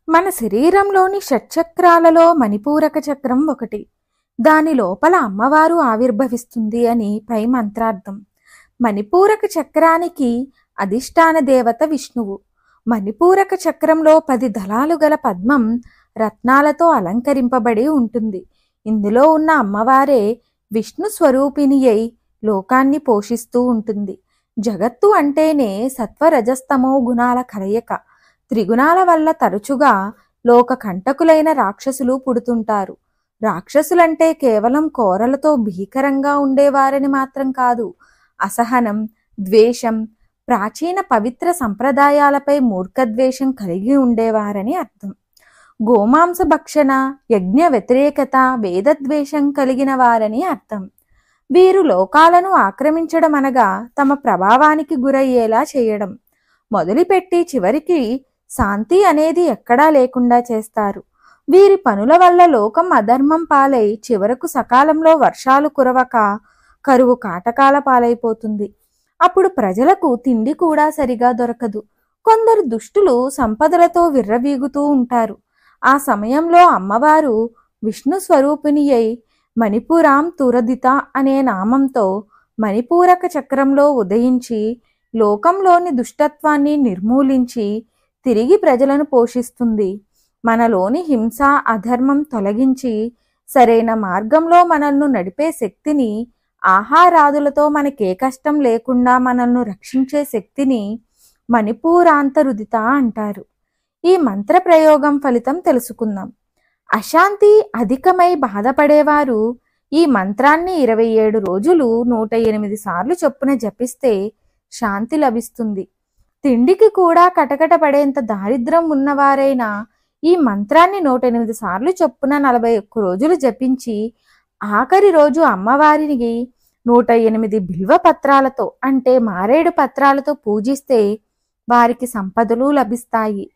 మన శరీరంలోని షట్చక్రాలలో మణిపూరక చక్రం ఒకటి. దాని లోపల అమ్మవారు ఆవిర్భవిస్తుంది అని పై మంత్రార్థం. మణిపూరక చక్రానికి అధిష్టాన దేవత విష్ణువు. మణిపూరక చక్రంలో 10 దళాలు గల పద్మం రత్నాలతో అలంకరింపబడి ఉంటుంది. ఇందులో ఉన్న అమ్మవారే విష్ణు స్వరూపిణి అయి లోకాన్ని పోషిస్తూ ఉంటుంది. జగత్తు అంటేనే సత్వరజస్తమో గుణాల కలయిక. త్రిగుణాల వల్ల తరచుగా లోక కంటకులైన రాక్షసులు పుడుతుంటారు. రాక్షసులంటే కేవలం కోరలతో భీకరంగా ఉండేవారని మాత్రం కాదు, అసహనం, ద్వేషం, ప్రాచీన పవిత్ర సంప్రదాయాలపై మూర్ఖద్వేషం కలిగి ఉండేవారని అర్థం. గోమాంస భక్షణ, యజ్ఞ వ్యతిరేకత, వేదద్వేషం కలిగిన వారని అర్థం. వీరు లోకాలను ఆక్రమించడం అనగా తమ ప్రభావానికి గురయ్యేలా చేయడం. మొదలుపెట్టి చివరికి శాంతి అనేది ఎక్కడా లేకుండా చేస్తారు. వీరి పనుల వల్ల లోకం అధర్మం పాలై చివరకు సకాలంలో వర్షాలు కురవక కరువు కాటకాల పాలైపోతుంది. అప్పుడు ప్రజలకు తిండి కూడా సరిగా దొరకదు. కొందరు దుష్టులు సంపదలతో విర్రవీగుతూ ఉంటారు. ఆ సమయంలో అమ్మవారు విష్ణు స్వరూపిణి అయి మణిపురాం తురదిత అనే నామంతో మణిపూరక చక్రంలో ఉదయించి లోకంలోని దుష్టత్వాన్ని నిర్మూలించి తిరిగి ప్రజలను పోషిస్తుంది. మనలోని హింస, అధర్మం తొలగించి సరైన మార్గంలో మనల్ని నడిపే శక్తిని, ఆహారాదులతో మనకే కష్టం లేకుండా మనల్ని రక్షించే శక్తిని మణిపూరాంతరుదిత అంటారు. ఈ మంత్ర ప్రయోగం ఫలితం తెలుసుకుందాం. అశాంతి అధికమై బాధపడేవారు ఈ మంత్రాన్ని 27 రోజులు 108 సార్లు చొప్పున జపిస్తే శాంతి లభిస్తుంది. తిండికి కూడా కటకట పడేంత దారిద్రం ఉన్నవారైనా ఈ మంత్రాన్ని 108 సార్లు చొప్పున 41 రోజులు జపించి ఆఖరి రోజు అమ్మవారికి 108 బిల్వ పత్రాలతో అంటే మారేడు పత్రాలతో పూజిస్తే వారికి సంపదలు లభిస్తాయి.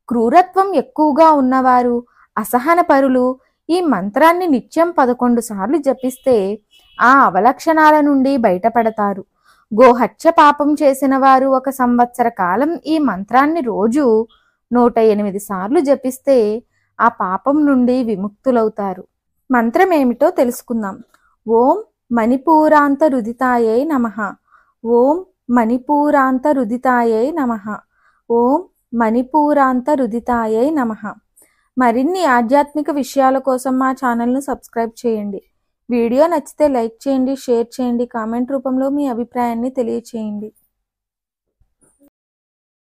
క్రూరత్వం ఎక్కువగా ఉన్నవారు, అసహనపరులు ఈ మంత్రాన్ని నిత్యం 11 సార్లు జపిస్తే ఆ అవలక్షణాల నుండి బయటపడతారు. గోహత్య పాపం చేసిన వారు 1 సంవత్సర కాలం ఈ మంత్రాన్ని రోజు 108 సార్లు జపిస్తే ఆ పాపం నుండి విముక్తులవుతారు. మంత్రం ఏమిటో తెలుసుకుందాం. ఓం మణిపూరాంతరుదితాయై నమః. ఓం మణిపూరాంతరుదితాయై నమః. ఓం మణిపూరాంతరుదితాయై నమః. మరిన్ని ఆధ్యాత్మిక విషయాల కోసం మా ఛానల్ను సబ్స్క్రైబ్ చేయండి. వీడియో నచ్చితే లైక్ చేయండి, షేర్ చేయండి, కామెంట్ రూపంలో మీ అభిప్రాయాన్ని తెలియచేయండి.